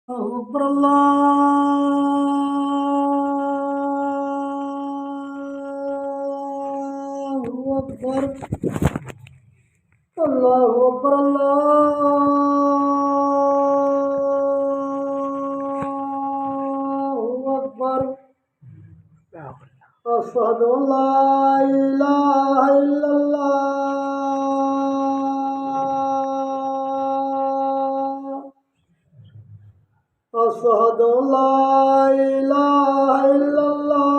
الله أكبر الله أكبر الله أكبر الله أكبر أشهد أن لا إله إلا الله أشهد أن لا إله إلا الله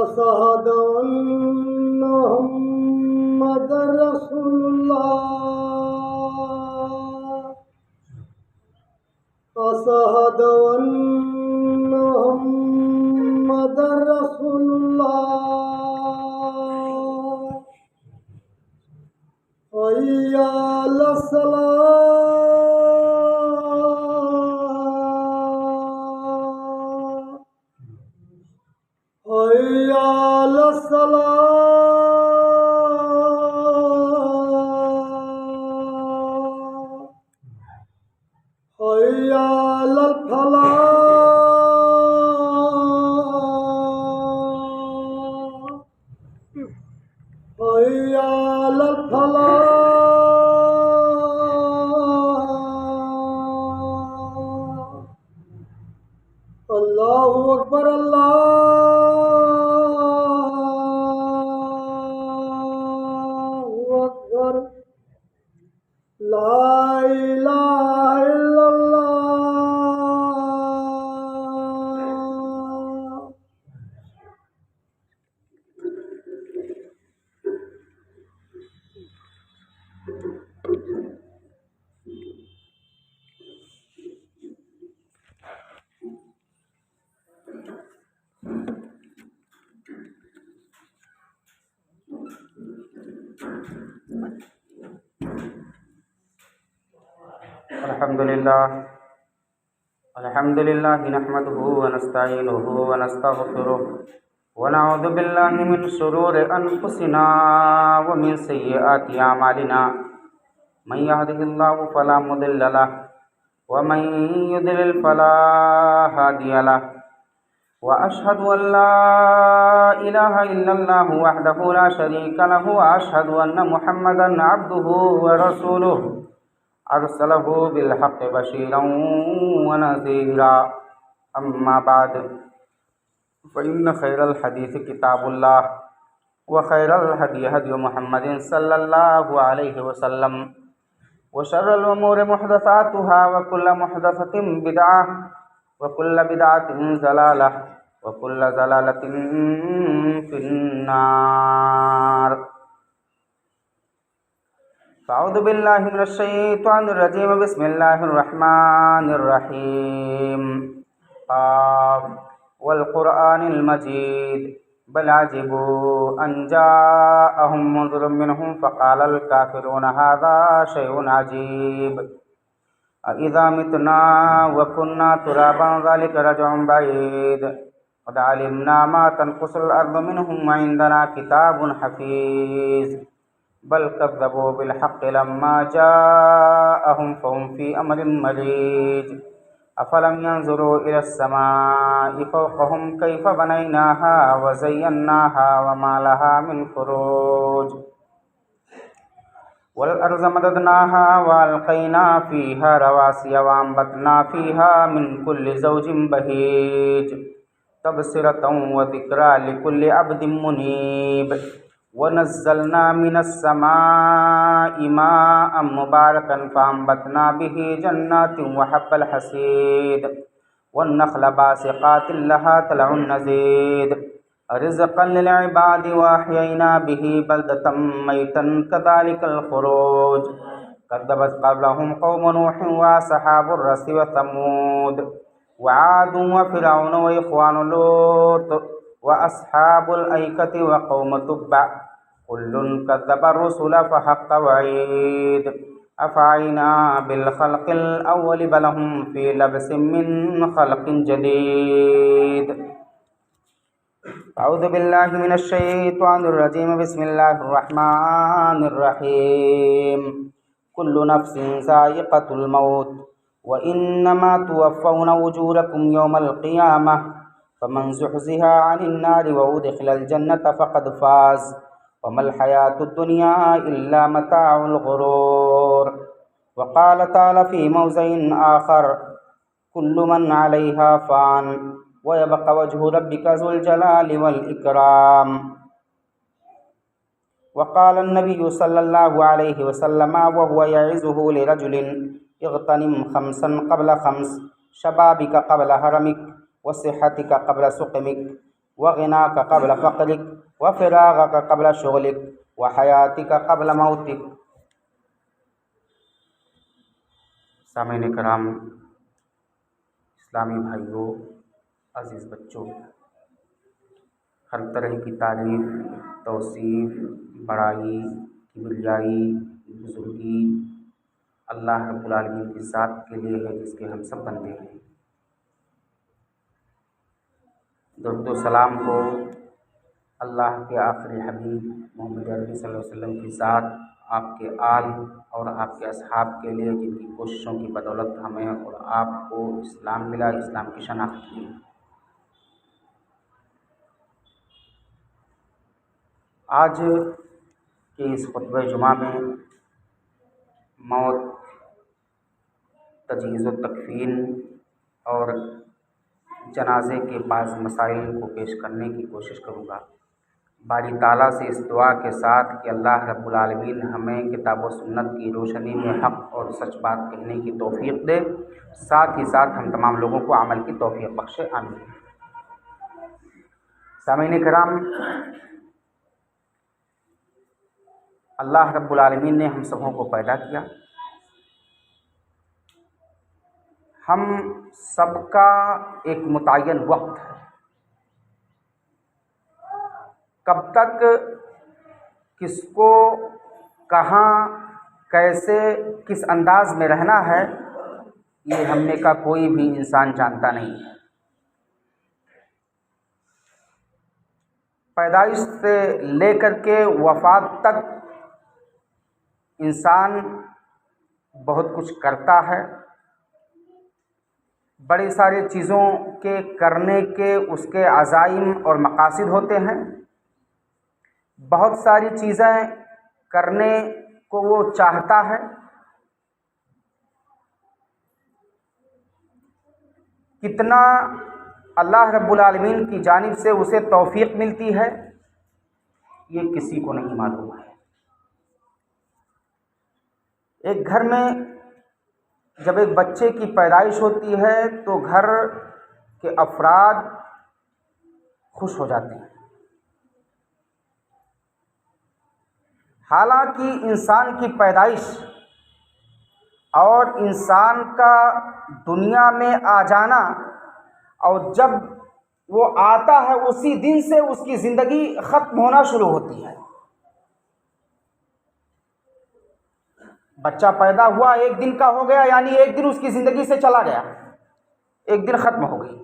أشهد أن محمدا رسول الله أشهد أن محمدا رسول الله حي على الصلاة حي على الصلاة حي على الفلاح حي على الفلاح الله أكبر الله أكبر لا إله إلا الله الحمد لله نحمده ونستعينه ونستغفره ونعوذ بالله من شرور أنفسنا ومن سيئات أعمالنا من يهده الله فلا مضل له ومن يضلل فلا هادي له وأشهد أن لا إله إلا الله وحده لا شريك له وأشهد أن محمدا عبده ورسوله أرسله بالحق بشيرا ونذيرا أما بعد فإن خير الحديث كتاب الله وخير الهدي هدي محمد صلى الله عليه وسلم وشر الأمور محدثاتها وكل محدثة بدعة وكل بدعة ضلالة وكل ضلالة في النار. فأعوذ بالله من الشيطان الرجيم. بسم الله الرحمن الرحيم. والقرآن المجيد بل عجبوا أن جاءهم منذر منهم فقال الكافرون هذا شيء عجيب أإذا متنا وكنا ترابا ذلك رجع بعيد قد علمنا ما تنقص الأرض منهم وعندنا كتاب حفيظ بل كذبوا بالحق لما جاءهم فهم في أمر مريج أفلم ينظروا إلى السماء فوقهم كيف بنيناها وزيناها وما لها من فروج والأرض مددناها وألقينا فيها رواسي وأنبتنا فيها من كل زوج بهيج تبصرة وذكرى لكل عبد منيب ونزلنا من السماء ماء مباركا فأنبتنا به جنات وحب الحصيد والنخل باسقات لها طلع نضيد رزقا للعباد وأحيينا به بلدة ميتا كذلك الخروج كذبت قبلهم قوم نوح وأصحاب الرس وثمود وعاد وفرعون وإخوان لوط وأصحاب الأيكة وقوم تبع كل كذب الرسل فحق وعيد أفعينا بالخلق الأول بل هم في لبس من خلق جديد. أعوذ بالله من الشيطان الرجيم. بسم الله الرحمن الرحيم. كل نفس ذائقة الموت وإنما توفون أجوركم يوم القيامة فمن زحزح عن النار وأدخل الجنة فقد فاز وما الحياة الدنيا إلا متاع الغرور. وقال تعالى في موضع آخر كل من عليها فان ويبقى وجه ربك ذو الجلال والإكرام. وقال النبي صلى الله عليه وسلم وهو يعظه لرجل اغتنم خمسا قبل خمس شبابك قبل هرمك وصحتك قبل سقمك وغناك قبل فقرك وفراغك قبل شغلك وحياتك قبل موتك. سامعین کرام، اسلامی بھائیوں، عزیز بچوں، ہر طرح کی تعریف، توصیف، بڑائی، کبریائی، بزرگی اللہ رب العالمین کی ذات کے لیے ہے جس کے ہم سب بندے ہیں۔ درود و سلام کو اللہ کے آخری حبیب محمد عربی صلی اللہ علیہ وسلم کی ذات، آپ کے آل اور آپ کے اصحاب کے لیے جن کی کوششوں کی بدولت ہمیں اور آپ کو اسلام ملا، اسلام کی شناخت کی۔ آج کے اس خطبہ جمعہ میں موت، تجہیز و تکفین اور جنازے کے بعض مسائل کو پیش کرنے کی کوشش کروں گا، باری تعالیٰ سے اس دعا کے ساتھ کہ اللہ رب العالمین ہمیں کتاب و سنت کی روشنی میں حق اور سچ بات کہنے کی توفیق دے، ساتھ ہی ساتھ ہم تمام لوگوں کو عمل کی توفیق بخشے، آمین۔ سامعین کرام، اللہ رب العالمین نے ہم سبوں کو پیدا کیا، ہم سب کا ایک متعین وقت ہے، کب تک کس کو کہاں کیسے کس انداز میں رہنا ہے یہ ہم نے کا کوئی بھی انسان جانتا نہیں ہے۔ پیدائش سے لے کر کے وفات تک انسان بہت کچھ کرتا ہے، بڑی ساری چیزوں کے کرنے کے اس کے عزائم اور مقاصد ہوتے ہیں، بہت ساری چیزیں کرنے کو وہ چاہتا ہے، کتنا اللہ رب العالمین کی جانب سے اسے توفیق ملتی ہے یہ کسی کو نہیں معلوم ہے۔ ایک گھر میں جب ایک بچے کی پیدائش ہوتی ہے تو گھر کے افراد خوش ہو جاتے ہیں، حالانکہ انسان کی پیدائش اور انسان کا دنیا میں آ جانا اور جب وہ آتا ہے اسی دن سے اس کی زندگی ختم ہونا شروع ہوتی ہے۔ بچہ پیدا ہوا، ایک دن کا ہو گیا، یعنی ایک دن اس کی زندگی سے چلا گیا، ایک دن ختم ہو گئی۔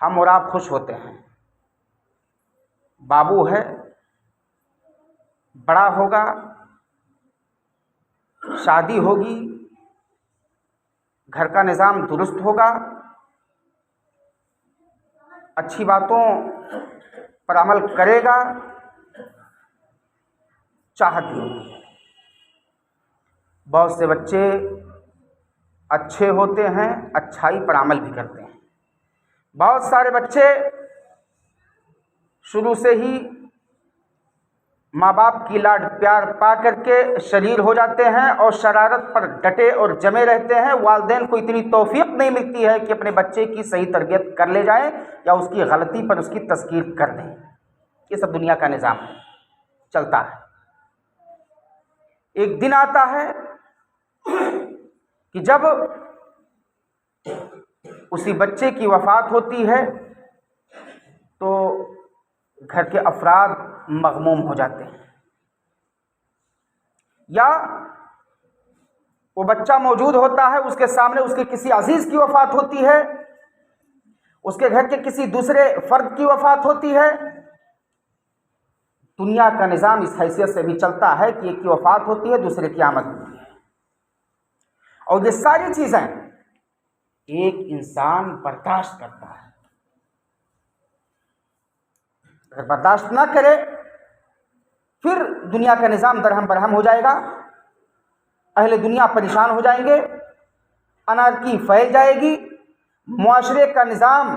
ہم اور آپ خوش ہوتے ہیں، بابو ہے، بڑا ہوگا، شادی ہوگی، گھر کا نظام درست ہوگا، اچھی باتوں پر عمل کرے گا، چاہت ہوگی۔ بہت سے بچے اچھے ہوتے ہیں، اچھائی پر عمل بھی کرتے ہیں۔ بہت سارے بچے شروع سے ہی ماں باپ کی لاڈ پیار پا کر کے شریر ہو جاتے ہیں اور شرارت پر ڈٹے اور جمے رہتے ہیں۔ والدین کو اتنی توفیق نہیں ملتی ہے کہ اپنے بچے کی صحیح تربیت کر لے جائیں یا اس کی غلطی پر اس کی تذکیر کر دیں۔ یہ سب دنیا کا نظام ہے، چلتا ہے۔ ایک دن آتا ہے کہ جب اسی بچے کی وفات ہوتی ہے تو گھر کے افراد مغموم ہو جاتے ہیں، یا وہ بچہ موجود ہوتا ہے، اس کے سامنے اس کے کسی عزیز کی وفات ہوتی ہے، اس کے گھر کے کسی دوسرے فرد کی وفات ہوتی ہے. دنیا کا نظام اس حیثیت سے بھی چلتا ہے کہ ایک کی وفات ہوتی ہے، دوسرے کی آمد ہوتی ہے. اور یہ ساری چیزیں ایک انسان برداشت کرتا ہے. اگر برداشت نہ کرے پھر دنیا کا نظام درہم برہم ہو جائے گا، اہل دنیا پریشان ہو جائیں گے، انارکی پھیل جائے گی، معاشرے کا نظام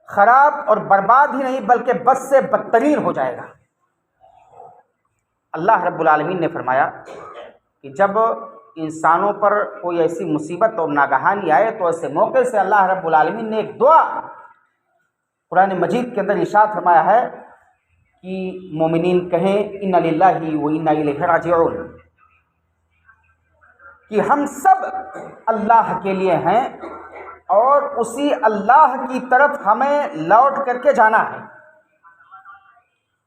خراب اور برباد ہی نہیں بلکہ بد سے بدترین ہو جائے گا. اللہ رب العالمین نے فرمایا کہ جب انسانوں پر کوئی ایسی مصیبت اور ناگہانی آئے تو ایسے موقع سے اللہ رب العالمین نے ایک دعا قرآن مجید کے اندر ارشاد فرمایا ہے کہ مومنین کہیں انا للہ و انا الیہ راجعون، کہ ہم سب اللہ کے لیے ہیں اور اسی اللہ کی طرف ہمیں لوٹ کر کے جانا ہے.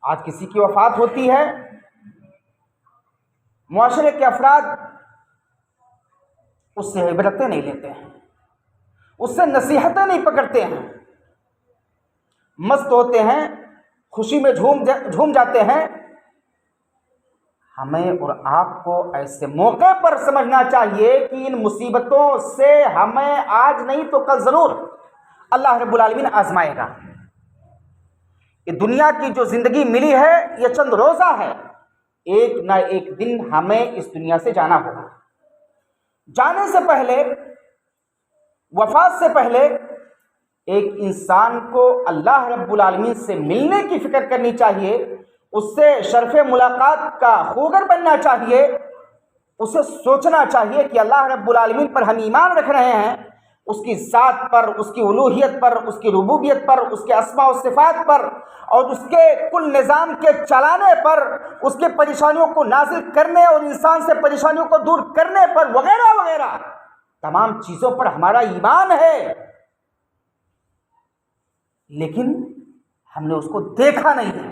آج کسی کی وفات ہوتی ہے، معاشرے کے افراد اس سے عبرتیں نہیں لیتے ہیں، اس سے نصیحتیں نہیں پکڑتے ہیں، مست ہوتے ہیں، خوشی میں جھوم جاتے ہیں. ہمیں اور آپ کو ایسے موقع پر سمجھنا چاہیے کہ ان مصیبتوں سے ہمیں آج نہیں تو کل ضرور اللہ رب العالمین آزمائے گا. یہ دنیا کی جو زندگی ملی ہے یہ چند روزہ ہے، ایک نہ ایک دن ہمیں اس دنیا سے جانا ہوگا. جانے سے پہلے، وفات سے پہلے ایک انسان کو اللہ رب العالمین سے ملنے کی فکر کرنی چاہیے، اس سے شرف ملاقات کا خوگر بننا چاہیے. اسے سوچنا چاہیے کہ اللہ رب العالمین پر ہم ایمان رکھ رہے ہیں، اس کی ذات پر، اس کی الوہیت پر، اس کی ربوبیت پر، اس کے اسماء و صفات پر اور اس کے کل نظام کے چلانے پر، اس کے پریشانیوں کو نازل کرنے اور انسان سے پریشانیوں کو دور کرنے پر وغیرہ وغیرہ تمام چیزوں پر ہمارا ایمان ہے. لیکن ہم نے اس کو دیکھا نہیں ہے،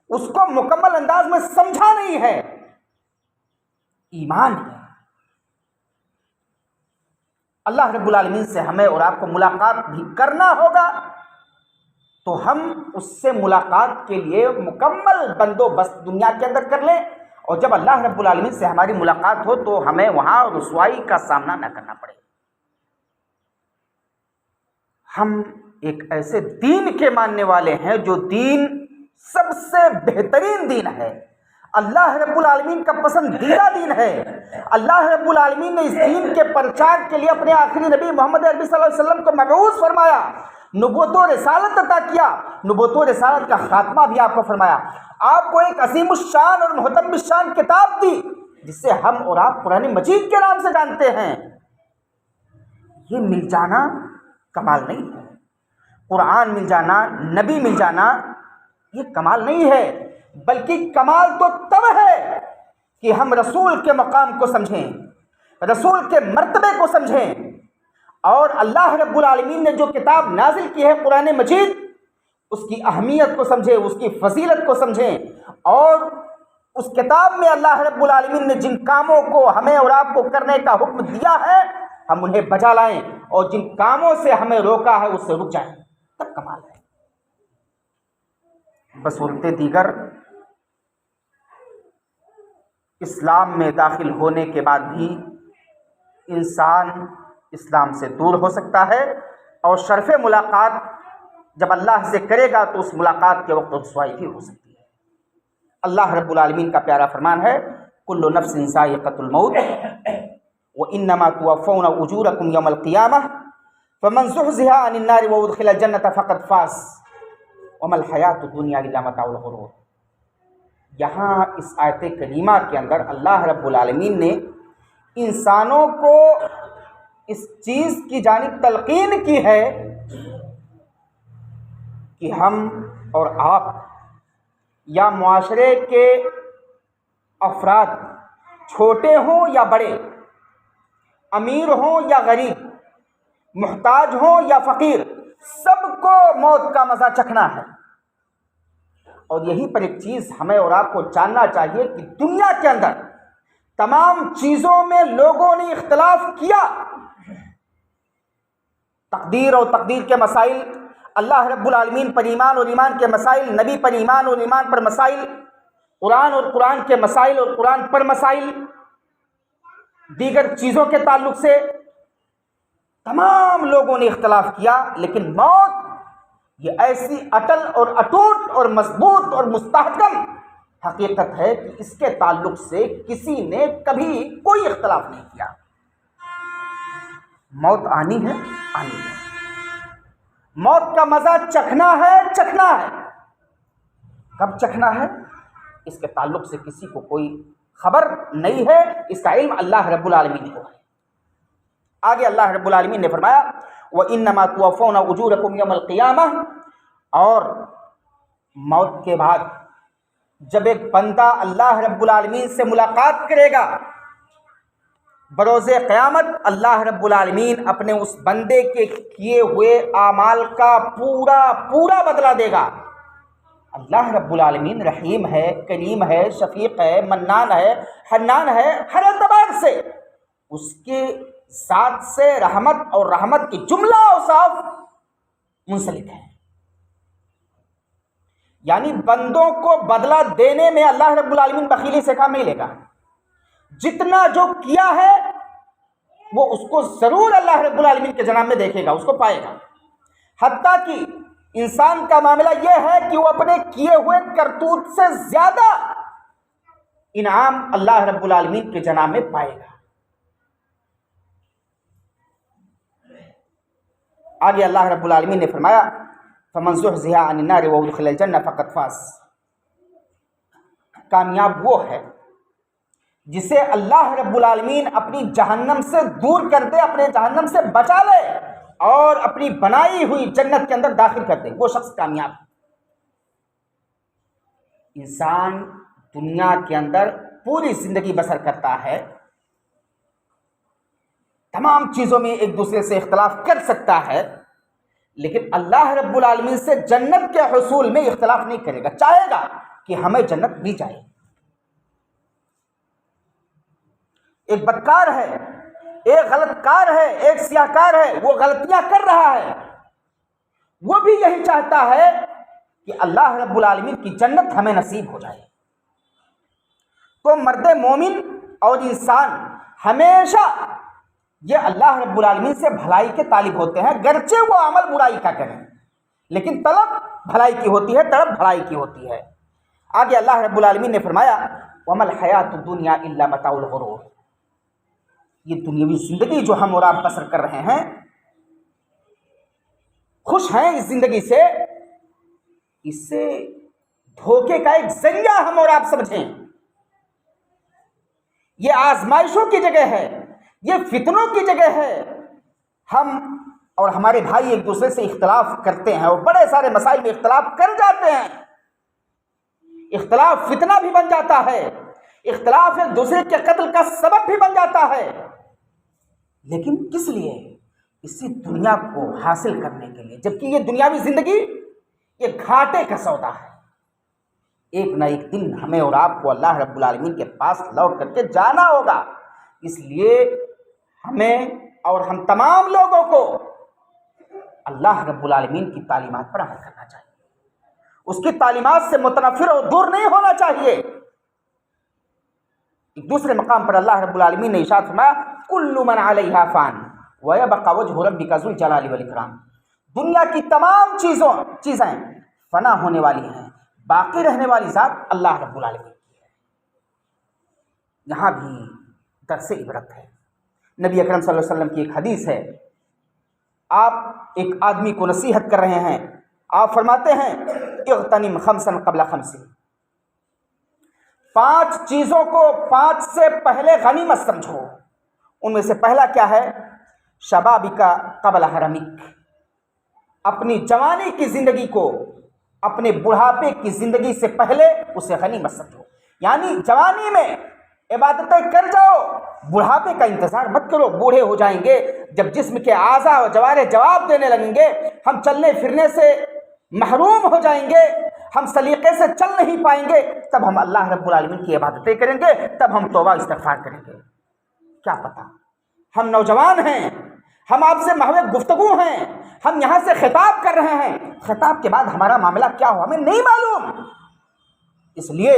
اس کو مکمل انداز میں سمجھا نہیں ہے. ایمان ہے. اللہ رب العالمین سے ہمیں اور آپ کو ملاقات بھی کرنا ہوگا تو ہم اس سے ملاقات کے لیے مکمل بندوبست دنیا کے اندر کر لیں، اور جب اللہ رب العالمین سے ہماری ملاقات ہو تو ہمیں وہاں رسوائی کا سامنا نہ کرنا پڑے. ہم ایک ایسے دین کے ماننے والے ہیں جو دین سب سے بہترین دین ہے، اللہ رب العالمین کا پسندیدہ دین ہے. اللہ رب العالمین نے اس دین کے پرچار کے لیے اپنے آخری نبی محمد عربی صلی اللہ علیہ وسلم کو مبعوث فرمایا، نبوت و رسالت عطا کیا، نبوت و رسالت کا خاتمہ بھی آپ کو فرمایا، آپ کو ایک عظیم الشان اور محتم الشان کتاب دی جس سے ہم اور آپ قرآن مجید کے نام سے جانتے ہیں. یہ مل جانا کمال نہیں ہے، قرآن مل جانا، نبی مل جانا یہ کمال نہیں ہے، بلکہ کمال تو تب ہے کہ ہم رسول کے مقام کو سمجھیں، رسول کے مرتبے کو سمجھیں، اور اللہ رب العالمین نے جو کتاب نازل کی ہے قرآن مجید اس کی اہمیت کو سمجھیں، اس کی فضیلت کو سمجھیں، اور اس کتاب میں اللہ رب العالمین نے جن کاموں کو ہمیں اور آپ کو کرنے کا حکم دیا ہے ہم انہیں بجا لائیں، اور جن کاموں سے ہمیں روکا ہے اس سے رک جائیں، تب کمال ہے. بصورت دیگر اسلام میں داخل ہونے کے بعد بھی انسان اسلام سے دور ہو سکتا ہے، اور شرف ملاقات جب اللہ سے کرے گا تو اس ملاقات کے وقت رسوائی بھی ہو سکتی ہے. اللہ رب العالمین کا پیارا فرمان ہے کل نفس ذائقۃ الموت وانما توفون اجورکم یوم القیامہ فمن زحزح عن النار وادخل الجنۃ فقد فاز وما الحیاۃ الدنیا الا متاع الغرور. یہاں اس آیت کریمہ کے اندر اللہ رب العالمین نے انسانوں کو اس چیز کی جانب تلقین کی ہے کہ ہم اور آپ یا معاشرے کے افراد چھوٹے ہوں یا بڑے، امیر ہوں یا غریب، محتاج ہوں یا فقیر، سب کو موت کا مزہ چکھنا ہے. اور یہیں پر ایک چیز ہمیں اور آپ کو جاننا چاہیے کہ دنیا کے اندر تمام چیزوں میں لوگوں نے اختلاف کیا، تقدیر اور تقدیر کے مسائل، اللہ رب العالمین پر ایمان اور ایمان کے مسائل، نبی پر ایمان اور ایمان پر مسائل، قرآن اور قرآن کے مسائل اور قرآن پر مسائل، دیگر چیزوں کے تعلق سے تمام لوگوں نے اختلاف کیا، لیکن موت یہ ایسی اٹل اور اٹوٹ اور مضبوط اور مستحکم حقیقت ہے کہ اس کے تعلق سے کسی نے کبھی کوئی اختلاف نہیں کیا۔ موت آنی ہے، آنی ہے۔ موت کا مزہ چکھنا ہے، چکھنا ہے۔ کب چکھنا ہے اس کے تعلق سے کسی کو کوئی خبر نہیں ہے، اس کا علم اللہ رب العالمین کو ہے۔ آگے اللہ رب العالمین نے فرمایا وَإِنَّمَا تُوَفَّوْنَ أُجُورَكُمْ يَوْمَ الْقِيَامَةِ، اور موت کے بعد جب ایک بندہ اللہ رب العالمین سے ملاقات کرے گا، بروز قیامت اللہ رب العالمین اپنے اس بندے کے کیے ہوئے اعمال کا پورا پورا بدلہ دے گا۔ اللہ رب العالمین رحیم ہے، کریم ہے، شفیق ہے، منان ہے، حنان ہے، ہر اعتبار سے اس کے ذات سے رحمت اور رحمت کی جملہ اوصاف منسلک ہے۔ یعنی بندوں کو بدلہ دینے میں اللہ رب العالمین بخیلی سے کام نہیں لے گا۔ جتنا جو کیا ہے وہ اس کو ضرور اللہ رب العالمین کے جناب میں دیکھے گا، اس کو پائے گا۔ حتیٰ کہ انسان کا معاملہ یہ ہے کہ وہ اپنے کیے ہوئے کرتوت سے زیادہ انعام اللہ رب العالمین کے جناب میں پائے گا۔ آگے اللہ رب العالمین نے فرمایا فَمَنْ زُحْزِحَ عَنِ النَّارِ وَأُدْخِلَ الْجَنَّةَ فَقَدْ فَازَ، کامیاب وہ ہے جسے اللہ رب العالمین اپنی جہنم سے دور کر دے، اپنے جہنم سے بچا لے اور اپنی بنائی ہوئی جنت کے اندر داخل کر دے، وہ شخص کامیاب۔ انسان دنیا کے اندر پوری زندگی بسر کرتا ہے، تمام چیزوں میں ایک دوسرے سے اختلاف کر سکتا ہے، لیکن اللہ رب العالمین سے جنت کے حصول میں اختلاف نہیں کرے گا، چاہے گا کہ ہمیں جنت دی جائے۔ ایک بدکار ہے، ایک غلط کار ہے، ایک سیاہ کار ہے، وہ غلطیاں کر رہا ہے، وہ بھی یہی چاہتا ہے کہ اللہ رب العالمین کی جنت ہمیں نصیب ہو جائے۔ تو مرد مومن اور انسان ہمیشہ یہ اللہ رب العالمین سے بھلائی کے طالب ہوتے ہیں، گرچہ وہ عمل برائی کا کریں، لیکن طلب بھلائی کی ہوتی ہے، طلب بھلائی کی ہوتی ہے۔ آگے اللہ رب العالمین نے فرمایا وَمَا الْحَيَاةُ الدُّنْيَا إِلَّا مَتَاعُ الْغُرُورِ، یہ دنیاوی زندگی جو ہم اور آپ بسر کر رہے ہیں، خوش ہیں اس زندگی سے، اس سے دھوکے کا ایک ذریعہ ہم اور آپ سمجھیں۔ یہ آزمائشوں کی جگہ ہے، یہ فتنوں کی جگہ ہے۔ ہم اور ہمارے بھائی ایک دوسرے سے اختلاف کرتے ہیں اور بڑے سارے مسائل میں اختلاف کر جاتے ہیں، اختلاف فتنہ بھی بن جاتا ہے، اختلاف ایک دوسرے کے قتل کا سبب بھی بن جاتا ہے، لیکن کس لیے؟ اسی دنیا کو حاصل کرنے کے لیے، جبکہ یہ دنیاوی زندگی یہ گھاٹے کا سودا ہے۔ ایک نہ ایک دن ہمیں اور آپ کو اللہ رب العالمین کے پاس لوٹ کر کے جانا ہوگا، اس لیے ہمیں اور ہم تمام لوگوں کو اللہ رب العالمین کی تعلیمات پر عمل کرنا چاہیے، اس کی تعلیمات سے متنفر اور دور نہیں ہونا چاہیے۔ ایک دوسرے مقام پر اللہ رب العالمین نے ارشاد فرمایا کل من علیہا فان ویبقى وجہ ربک ذو الجلال والاکرام، دنیا کی تمام چیزیں فنا ہونے والی ہیں، باقی رہنے والی ذات اللہ رب العالمین کی ہے۔ یہاں بھی درس عبرت ہے۔ نبی اکرم صلی اللہ علیہ وسلم کی ایک حدیث ہے، آپ ایک آدمی کو نصیحت کر رہے ہیں، آپ فرماتے ہیں اغتنم خمسا قبل خمس، 5 چیزوں کو 5 سے پہلے غنیمت سمجھو۔ ان میں سے پہلا کیا ہے؟ شبابک قبل حرمک، اپنی جوانی کی زندگی کو اپنے بڑھاپے کی زندگی سے پہلے اسے غنیمت سمجھو۔ یعنی جوانی میں عبادتیں کر جاؤ، بڑھاپے کا انتظار مت کرو، بوڑھے ہو جائیں گے، جب جسم کے اعضاء و جوارح جواب دینے لگیں گے، ہم چلنے پھرنے سے محروم ہو جائیں گے، ہم سلیقے سے چل نہیں پائیں گے، تب ہم اللہ رب العالمین کی عبادتیں کریں گے، تب ہم توبہ استغفار کریں گے۔ کیا پتہ ہم نوجوان ہیں، ہم آپ سے محو گفتگو ہیں، ہم یہاں سے خطاب کر رہے ہیں، خطاب کے بعد ہمارا معاملہ کیا ہو ہمیں نہیں معلوم۔ اس لیے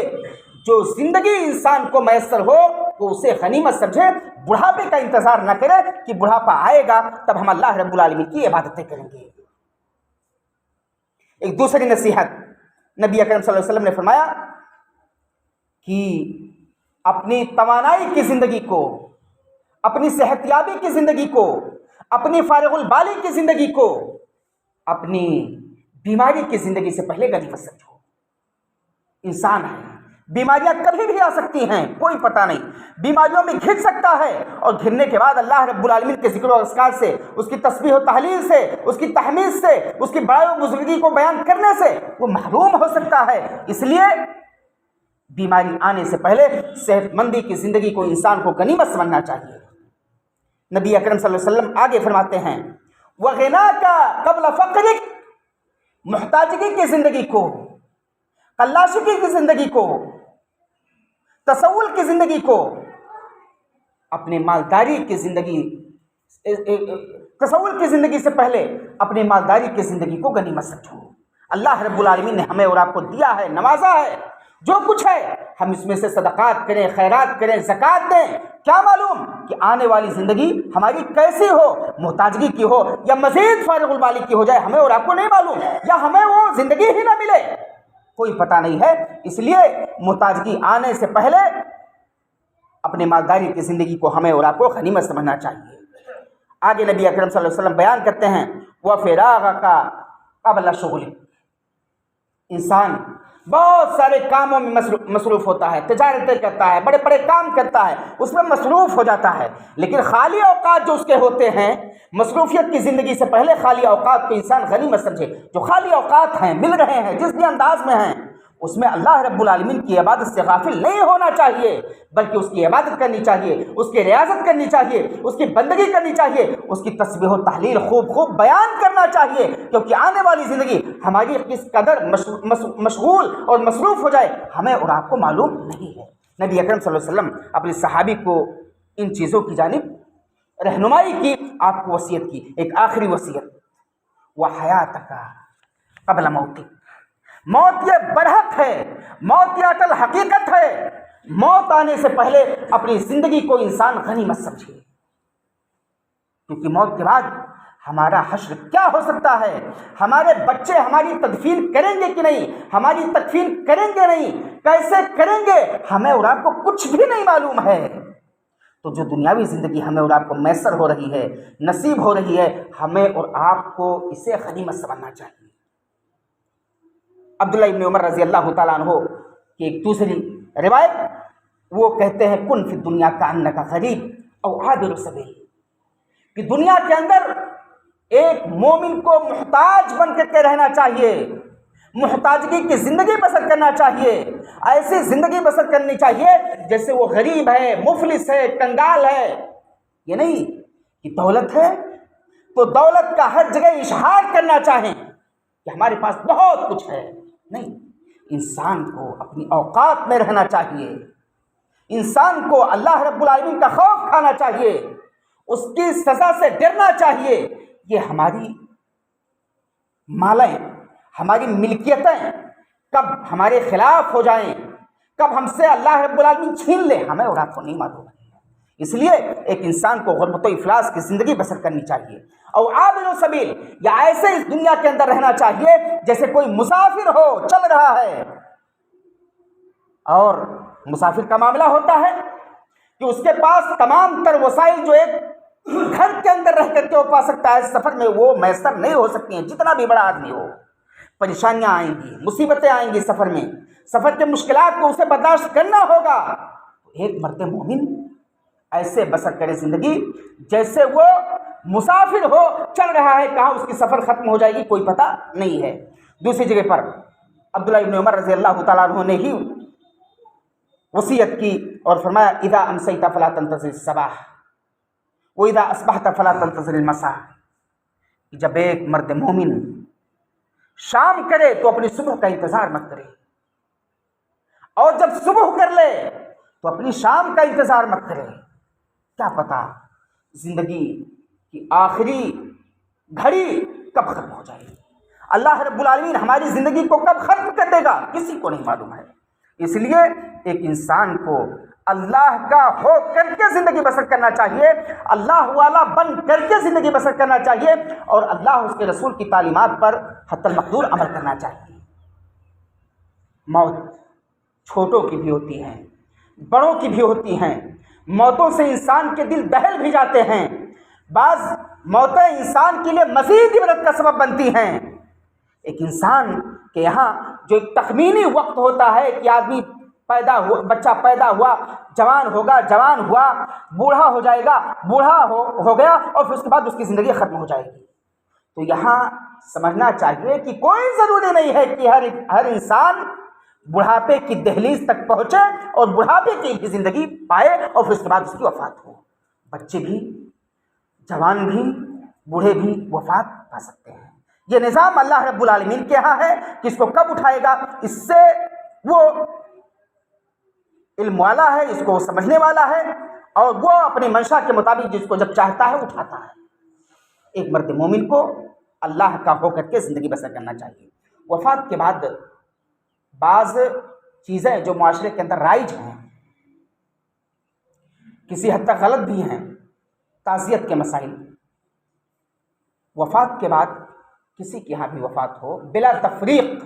جو زندگی انسان کو میسر ہو وہ اسے غنیمت سمجھے، بڑھاپے کا انتظار نہ کرے کہ بڑھاپا آئے گا تب ہم اللہ رب العالمین کی عبادتیں کریں گے۔ ایک دوسری نصیحت نبی اکرم صلی اللہ علیہ وسلم نے فرمایا کہ اپنی توانائی کی زندگی کو، اپنی صحت یابی کی زندگی کو، اپنی فارغ البالی کی زندگی کو اپنی بیماری کی زندگی سے پہلے غنیمت سمجھو۔ انسان ہے، بیماریاں کبھی بھی آ سکتی ہیں، کوئی پتہ نہیں، بیماریوں میں گھر سکتا ہے، اور گھرنے کے بعد اللہ رب العالمین کے ذکر و اذکار سے، اس کی تسبیح و تحلیل سے، اس کی تحمید سے، اس کی بڑائی و بزرگی کو بیان کرنے سے وہ محروم ہو سکتا ہے۔ اس لیے بیماری آنے سے پہلے صحت مندی کی زندگی کو انسان کو غنیمت سمجھنا چاہیے۔ نبی اکرم صلی اللہ علیہ وسلم آگے فرماتے ہیں وَغِنَاكَ قَبْلَ فَقْرِكَ، محتاجگی کی زندگی کو، قلاشگی کی زندگی کو، تسول کی زندگی کو، اپنے مالداری کی زندگی، تسول کی زندگی سے پہلے اپنے مالداری کی زندگی کو غنیمت سمجھو۔ اللہ رب العالمین نے ہمیں اور آپ کو دیا ہے، نوازا ہے، جو کچھ ہے ہم اس میں سے صدقات کریں، خیرات کریں، زکوٰۃ دیں، کیا معلوم کہ آنے والی زندگی ہماری کیسی ہو، محتاجگی کی ہو یا مزید فارغ البالی کی ہو جائے، ہمیں اور آپ کو نہیں معلوم، یا ہمیں وہ زندگی ہی نہ ملے، کوئی پتہ نہیں ہے۔ اس لیے محتاجگی آنے سے پہلے اپنے مالداری کی زندگی کو ہمیں اور آپ کو غنیمت سمجھنا چاہیے۔ آگے نبی اکرم صلی اللہ علیہ وسلم بیان کرتے ہیں وَفِرَاغَكَ قَبْلَ شُغْلِكَ، انسان بہت سارے کاموں میں مصروف ہوتا ہے، تجارتیں کرتا ہے، بڑے بڑے کام کرتا ہے، اس میں مصروف ہو جاتا ہے، لیکن خالی اوقات جو اس کے ہوتے ہیں، مصروفیت کی زندگی سے پہلے خالی اوقات کو انسان غنیمت سمجھے۔ جو خالی اوقات ہیں، مل رہے ہیں، جس بھی انداز میں ہیں، اس میں اللہ رب العالمین کی عبادت سے غافل نہیں ہونا چاہیے، بلکہ اس کی عبادت کرنی چاہیے، اس کی ریاضت کرنی چاہیے، اس کی بندگی کرنی چاہیے، اس کی تسبیح و تحلیل خوب خوب بیان کرنا چاہیے، کیونکہ آنے والی زندگی ہماری کس قدر مشغول اور مصروف ہو جائے ہمیں اور آپ کو معلوم نہیں ہے۔ نبی اکرم صلی اللہ علیہ وسلم اپنے صحابی کو ان چیزوں کی جانب رہنمائی کی، آپ کو وصیت کی۔ ایک آخری وصیت وَحَيَاتَكَ قَبْلَ مَوْتِكَ، موت یہ برحق ہے، موت یہ اٹل حقیقت ہے، موت آنے سے پہلے اپنی زندگی کو انسان غنیمت سمجھے، کیونکہ موت کے بعد ہمارا حشر کیا ہو سکتا ہے، ہمارے بچے ہماری تدفین کریں گے کہ نہیں، ہماری تکفین کریں گے نہیں، کیسے کریں گے، ہمیں اور آپ کو کچھ بھی نہیں معلوم ہے۔ تو جو دنیاوی زندگی ہمیں اور آپ کو میسر ہو رہی ہے، نصیب ہو رہی ہے، ہمیں اور آپ کو اسے غنیمت سمجھنا چاہیے۔ عبداللہ ابن عمر رضی اللہ تعالیٰ عنہ کی ایک دوسری روایت، وہ کہتے ہیں کن فی الدنیا کأنک غریب او عابر سبیل، کہ دنیا کے اندر ایک مومن کو محتاج بن کر کے رہنا چاہیے، محتاجگی کی زندگی بسر کرنا چاہیے، ایسی زندگی بسر کرنی چاہیے جیسے وہ غریب ہے، مفلس ہے، کنگال ہے۔ یہ نہیں کہ دولت ہے تو دولت کا ہر جگہ اشہار کرنا چاہیں کہ ہمارے پاس بہت کچھ ہے، نہیں، انسان کو اپنی اوقات میں رہنا چاہیے، انسان کو اللہ رب العالمین کا خوف کھانا چاہیے، اس کی سزا سے ڈرنا چاہیے۔ یہ ہماری مالیں، ہماری ملکیتیں کب ہمارے خلاف ہو جائیں، کب ہم سے اللہ رب العالمین چھین لے، ہمیں اور آپ کو نہیں معلوم ہے۔ اس لیے ایک انسان کو غربت و افلاس کی زندگی بسر کرنی چاہیے، اور عابر سبیل، یا ایسے اس دنیا کے اندر رہنا چاہیے جیسے کوئی مسافر ہو، چل رہا ہے، اور مسافر کا معاملہ ہوتا ہے کہ اس کے پاس تمام تر وسائل جو ایک گھر کے اندر رہ کر کے وہ پا سکتا ہے، سفر میں وہ میسر نہیں ہو سکتی ہیں، جتنا بھی بڑا آدمی ہو۔ پریشانیاں آئیں گی، مصیبتیں آئیں گی سفر میں، سفر کے مشکلات کو اسے برداشت کرنا ہوگا۔ ایک مرد مومن ایسے بسر کرے زندگی جیسے وہ مسافر ہو، چل رہا ہے، کہاں اس کی سفر ختم ہو جائے گی کوئی پتہ نہیں ہے۔ دوسری جگہ پر عبداللہ ابن عمر رضی اللہ تعالیٰ عنہ نے ہی وصیت کی اور فرمایا اذا امسیت فلا تنتظر الصباح واذا اصبحت فلا تنتظر المساء، جب ایک مرد مومن شام کرے تو اپنی صبح کا انتظار مت کرے، اور جب صبح کر لے تو اپنی شام کا انتظار مت کرے۔ کیا پتا زندگی کہ آخری گھڑی کب ختم ہو جائے گی، اللہ رب العالمین ہماری زندگی کو کب ختم کر دے گا کسی کو نہیں معلوم ہے۔ اس لیے ایک انسان کو اللہ کا ہو کر کے زندگی بسر کرنا چاہیے، اللہ والا بن کر کے زندگی بسر کرنا چاہیے، اور اللہ اس کے رسول کی تعلیمات پر حتی المقدور عمل کرنا چاہیے۔ موت چھوٹوں کی بھی ہوتی ہے، بڑوں کی بھی ہوتی ہیں، موتوں سے انسان کے دل دہل بھی جاتے ہیں، بعض موتیں انسان کے لیے مزید عبرت کا سبب بنتی ہیں۔ ایک انسان کے یہاں جو ایک تخمینی وقت ہوتا ہے کہ آدمی پیدا ہوا، بچہ پیدا ہوا، جوان ہوگا، جوان ہوا، بوڑھا ہو جائے گا، بوڑھا ہو گیا، اور پھر اس کے بعد اس کی زندگی ختم ہو جائے گی۔ تو یہاں سمجھنا چاہیے کہ کوئی ضروری نہیں ہے کہ ہر انسان بڑھاپے کی دہلیز تک پہنچے اور بڑھاپے کی زندگی پائے اور پھر اس کے بعد اس کی وفات ہو۔ بچے بھی، جوان بھی، بوڑھے بھی وفات پا سکتے ہیں۔ یہ نظام اللہ رب العالمین کے ہاں ہے کہ اس کو کب اٹھائے گا، اس سے وہ علم والا ہے، اس کو سمجھنے والا ہے، اور وہ اپنی منشا کے مطابق جس کو جب چاہتا ہے اٹھاتا ہے۔ ایک مرد مومن کو اللہ کا ہو کر کے زندگی بسر کرنا چاہیے۔ وفات کے بعد بعض چیزیں جو معاشرے کے اندر رائج ہیں، کسی حد تک غلط بھی ہیں، تعزیت کے مسائل۔ وفات کے بعد کسی کے یہاں بھی وفات ہو بلا تفریق،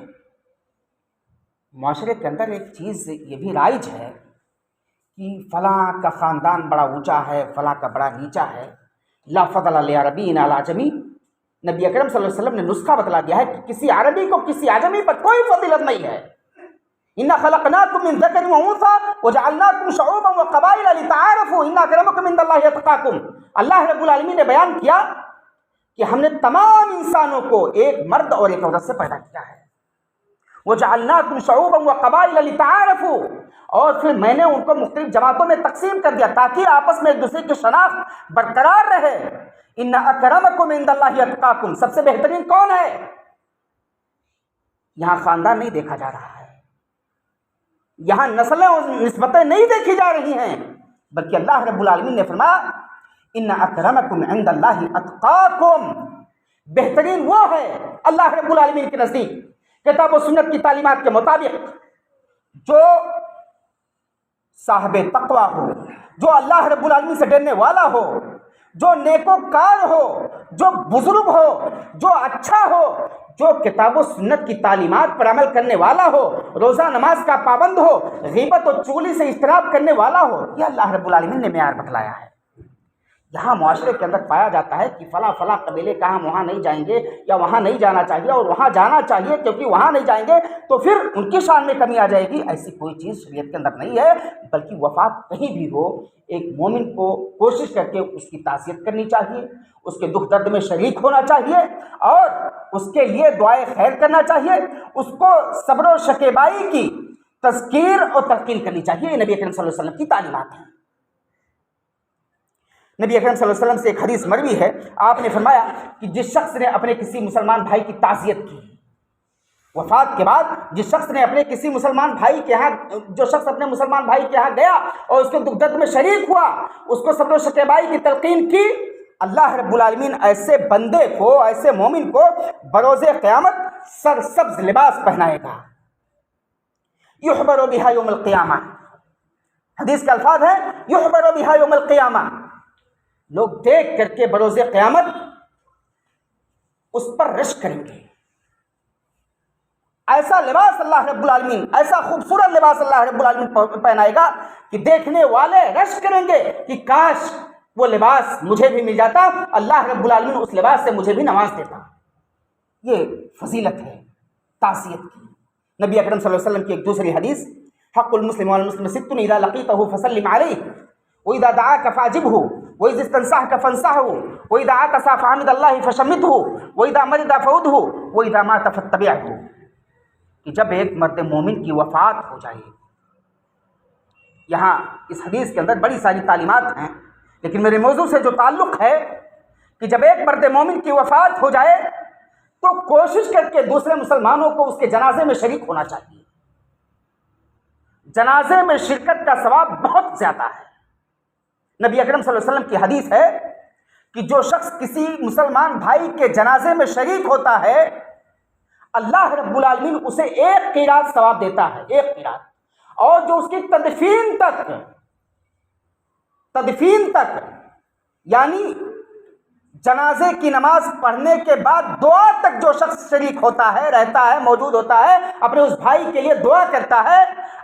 معاشرے کے اندر ایک چیز یہ بھی رائج ہے کہ فلاں کا خاندان بڑا اونچا ہے، فلاں کا بڑا نیچا ہے۔ لا فضل لعربی علی عجمی، نبی اکرم صلی اللہ علیہ وسلم نے نسخہ بتلا دیا ہے کہ کسی عربی کو کسی عجمی پر کوئی فضیلت نہیں ہے۔ انا خلقناکم من ذکر و انثی وجعلناکم شعوبا وقبائل لتعارفوا ان اکرمکم عند اللہ اتقاکم۔ اللہ رب العالمین نے بیان کیا کہ ہم نے تمام انسانوں کو ایک مرد اور ایک عورت سے پیدا کیا ہے۔ وجعلناکم شعوبا وقبائل لتعارفوا، اور پھر میں نے ان کو مختلف جماعتوں میں تقسیم کر دیا تاکہ آپس میں ایک دوسرے کی شناخت برقرار رہے۔ ان اکرمکم عند اللہ اتقاکم، سب سے بہترین کون ہے؟ یہاں خاندان نہیں دیکھا جا رہا ہے، یہاں نسلیں اور نسبتیں نہیں دیکھی جا رہی ہیں، بلکہ اللہ رب العالمین نے فرمایا ان اکرمکم عند اللہ اتقاکم، بہترین وہ ہے اللہ رب العالمین کے نزدیک کتاب و سنت کی تعلیمات کے مطابق جو صاحب تقوی ہو، جو اللہ رب العالمین سے ڈرنے والا ہو، جو نیکوکار ہو، جو بزرگ ہو، جو اچھا ہو، جو کتاب و سنت کی تعلیمات پر عمل کرنے والا ہو، روزہ نماز کا پابند ہو، غیبت و چغلی سے اجتناب کرنے والا ہو، یہ اللہ رب العالمین نے معیار بتلایا ہے۔ یہاں معاشرے کے اندر پایا جاتا ہے کہ فلاں فلاں قبیلے کا ہم وہاں نہیں جائیں گے یا وہاں نہیں جانا چاہیے، اور وہاں جانا چاہیے کیونکہ وہاں نہیں جائیں گے تو پھر ان کی شان میں کمی آ جائے گی۔ ایسی کوئی چیز شریعت کے اندر نہیں ہے، بلکہ وفات کہیں بھی ہو ایک مومن کو کوشش کر کے اس کی تعزیت کرنی چاہیے، اس کے دکھ درد میں شریک ہونا چاہیے، اور اس کے لیے دعائے خیر کرنا چاہیے، اس کو صبر و شکیبائی کی تذکیر اور تلقین کرنی چاہیے۔ یہ نبی اکرم صلی اللہ علیہ وسلم کی تعلیمات ہیں۔ نبی اکرم صلی اللہ علیہ وسلم سے ایک حدیث مروی ہے، آپ نے فرمایا کہ جس شخص نے اپنے کسی مسلمان بھائی کی تعزیت کی، وفات کے بعد جس شخص نے اپنے کسی مسلمان بھائی کے ہاں، جو شخص اپنے مسلمان بھائی کے ہاں گیا اور اس کے دکھ درد میں شریک ہوا، اس کو صبر و شکیبائی کی تلقین کی، اللہ رب العالمین ایسے بندے کو، ایسے مومن کو بروز قیامت سرسبز لباس پہنائے گا، یحبر بہا یوم القیامہ۔ حدیث کا الفاظ ہے یحبر بہا یوم القیامہ، لوگ دیکھ کر کے بروز قیامت اس پر رشک کریں گے۔ ایسا لباس اللہ رب العالمین، ایسا خوبصورت لباس اللہ رب العالمین پہنائے گا کہ دیکھنے والے رشک کریں گے کہ کاش وہ لباس مجھے بھی مل جاتا، اللہ رب العالمین اس لباس سے مجھے بھی نواز دیتا۔ یہ فضیلت ہے تعزیت کی۔ نبی اکرم صلی اللہ علیہ وسلم کی ایک دوسری حدیث، حق المسلم والمسلم ست اذا لقیتہ فسلم علیہ واذا دعاک فاجبہ وَإِذَا اسْتَنْصَحَكَ فَانْصَحْهُ وَإِذَا عَطَسَ فَحَمِدَ اللَّهِ فَشَمِّتْهُ وَإِذَا مَرِضَ فَعُدْهُ وَإِذَا مَاتَ فَاتَّبِعْهُ، کہ جب ایک مرد مومن کی وفات ہو جائے، یہاں اس حدیث کے اندر بڑی ساری تعلیمات ہیں، لیکن میرے موضوع سے جو تعلق ہے کہ جب ایک مرد مومن کی وفات ہو جائے تو کوشش کر کے دوسرے مسلمانوں کو اس کے جنازے میں شریک ہونا چاہیے۔ جنازے میں شرکت کا ثواب بہت زیادہ ہے۔ نبی اکرم صلی اللہ علیہ وسلم کی حدیث ہے کہ جو شخص کسی مسلمان بھائی کے جنازے میں شریک ہوتا ہے اللہ رب العالمین اسے 1 قیراط ثواب دیتا ہے، 1 قیراط، اور جو اس کی تدفین تک یعنی جنازے کی نماز پڑھنے کے بعد دعا تک جو شخص شریک ہوتا ہے، رہتا ہے، موجود ہوتا ہے، اپنے اس بھائی کے لیے دعا کرتا ہے،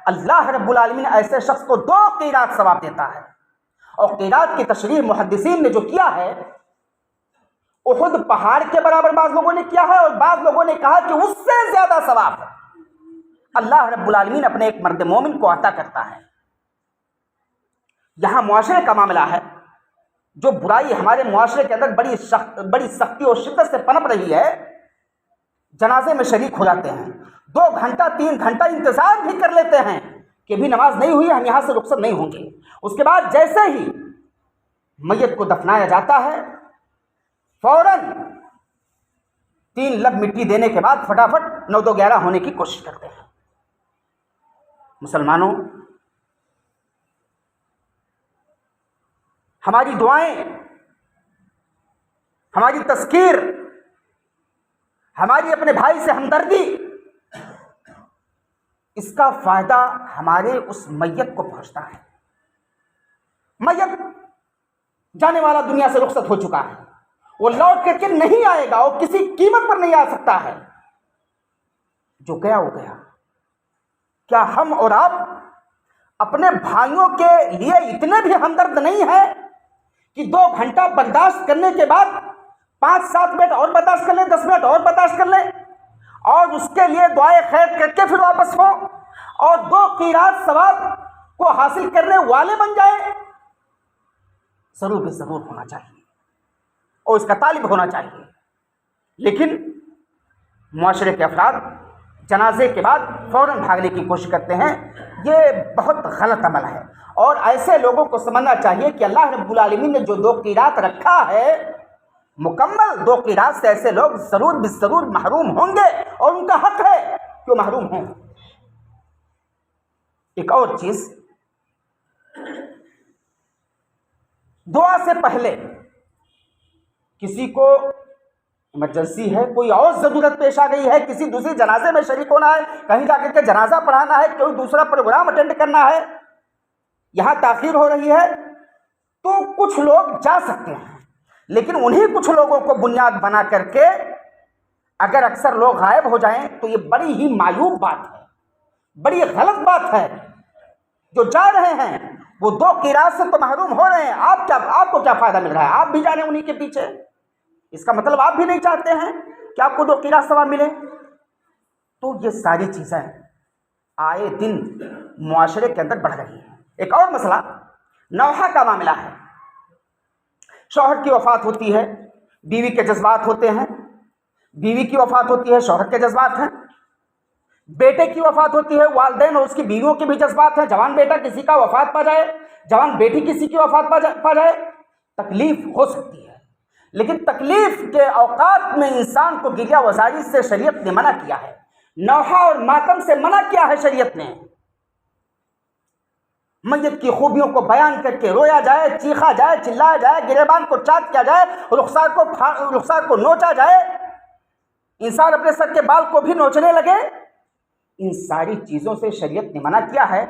اللہ رب العالمین ایسے شخص کو 2 قیراط ثواب دیتا ہے۔ اور قیراط کی تشریح محدثین نے جو کیا ہے، احد پہاڑ کے برابر بعض لوگوں نے کیا ہے، اور بعض لوگوں نے کہا کہ اس سے زیادہ ثواب اللہ رب العالمین اپنے ایک مرد مومن کو عطا کرتا ہے۔ یہاں معاشرے کا معاملہ ہے، جو برائی ہمارے معاشرے کے اندر بڑی سختی اور شدت سے پنپ رہی ہے، جنازے میں شریک ہو جاتے ہیں، 2 گھنٹہ 3 گھنٹہ انتظار بھی کر لیتے ہیں کہ ابھی نماز نہیں ہوئی، ہم یہاں سے رخصت نہیں ہوں گے۔ اس کے بعد جیسے ہی میت کو دفنایا جاتا ہے، فوراً 3 لب مٹی دینے کے بعد فٹافٹ 9 2 11 ہونے کی کوشش کرتے ہیں۔ مسلمانوں، ہماری دعائیں، ہماری تذکیر، ہماری اپنے بھائی سے ہمدردی، اس کا فائدہ ہمارے اس میت کو پہنچتا ہے۔ میت جانے والا دنیا سے رخصت ہو چکا ہے، وہ لوٹ کر کے نہیں آئے گا، وہ کسی قیمت پر نہیں آ سکتا ہے، جو گیا وہ گیا۔ کیا ہم اور آپ اپنے بھائیوں کے لیے اتنے بھی ہمدرد نہیں ہیں کہ 2 گھنٹہ برداشت کرنے کے بعد 5-7 منٹ اور برداشت کر لیں، 10 منٹ اور برداشت کر لیں، اور اس کے لیے دعائے خیر کر کے پھر واپس ہوں اور 2 قیراط ثواب کو حاصل کرنے والے بن جائیں؟ ضرور بھی ضرور ہونا چاہیے اور اس کا طالب ہونا چاہیے۔ لیکن معاشرے کے افراد جنازے کے بعد فوراً بھاگنے کی کوشش کرتے ہیں، یہ بہت غلط عمل ہے، اور ایسے لوگوں کو سمجھنا چاہیے کہ اللہ رب العالمین نے جو 2 قیراط رکھا ہے، مکمل 2 قیراط سے ایسے لوگ ضرور بالضرور محروم ہوں گے، اور ان کا حق ہے کہ وہ محروم ہوں۔ ایک اور چیز، دعا سے پہلے کسی کو ایمرجنسی ہے، کوئی اور ضرورت پیش آ گئی ہے، کسی دوسری جنازے میں شریک ہونا ہے، کہیں جا کر کے جنازہ پڑھانا ہے، کوئی دوسرا پروگرام اٹینڈ کرنا ہے، یہاں تاخیر ہو رہی ہے، تو کچھ لوگ جا سکتے ہیں، لیکن انہی کچھ لوگوں کو بنیاد بنا کر کے اگر اکثر لوگ غائب ہو جائیں تو یہ بڑی ہی معیوب بات ہے، بڑی غلط بات ہے۔ جو جا رہے ہیں وہ 2 قیراط سے تو محروم ہو رہے ہیں، آپ کو کیا فائدہ مل رہا ہے؟ آپ بھی جا رہے ہیں انہی کے پیچھے، اس کا مطلب آپ بھی نہیں چاہتے ہیں کہ آپ کو 2 قیراط ثواب ملے۔ تو یہ ساری چیزیں آئے دن معاشرے کے اندر بڑھ رہی ہیں۔ ایک اور مسئلہ نوحہ کا معاملہ ہے۔ شوہر کی وفات ہوتی ہے، بیوی کے جذبات ہوتے ہیں، بیوی کی وفات ہوتی ہے، شوہر کے جذبات ہیں، بیٹے کی وفات ہوتی ہے، والدین اور اس کی بیویوں کے بھی جذبات ہیں، جوان بیٹا کسی کا وفات پا جائے، جوان بیٹی کسی کی وفات پا جائے، تکلیف ہو سکتی ہے، لیکن تکلیف کے اوقات میں انسان کو گریہ وزاری سے شریعت نے منع کیا ہے، نوحہ اور ماتم سے منع کیا ہے شریعت نے۔ میت کی خوبیوں کو بیان کر کے رویا جائے، چیخا جائے، چلایا جائے، گریبان کو چاٹ کیا جائے، رخسار کو نوچا جائے، انسان اپنے سر کے بال کو بھی نوچنے لگے، ان ساری چیزوں سے شریعت نے منع کیا ہے۔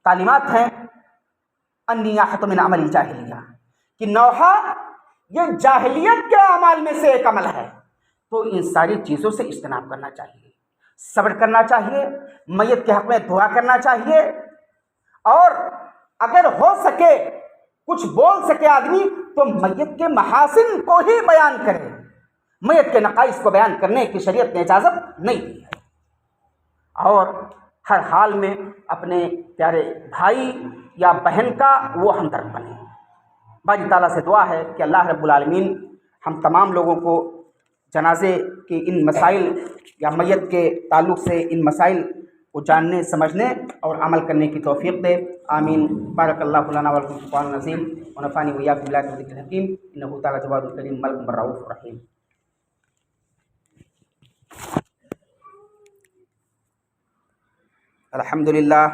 تعلیمات ہیں النیاحۃ من عمل الجاہلیہ، کہ نوحہ یہ جاہلیت کے اعمال میں سے ایک عمل ہے، تو ان ساری چیزوں سے اجتناب کرنا چاہیے، صبر کرنا چاہیے، میت کے حق میں دعا کرنا چاہیے، اور اگر ہو سکے کچھ بول سکے آدمی تو میت کے محاسن کو ہی بیان کرے، میت کے نقائص کو بیان کرنے کی شریعت نے اجازت نہیں دی ہے۔ اور ہر حال میں اپنے پیارے بھائی یا بہن کا وہ ہمدرد بنے۔ باری تعالیٰ سے دعا ہے کہ اللہ رب العالمین ہم تمام لوگوں کو جنازے کے ان مسائل یا میت کے تعلق سے ان مسائل کو جاننے، سمجھنے اور عمل کرنے کی توفیق دے، آمین۔ بارک اللہ لنا ولکم فی القرآن العظیم ونفعنی وإیاکم بالآیات والذکر الحکیم، انہ تعالیٰ جواد الکریم ملک رؤوف رحیم۔ الحمدللہ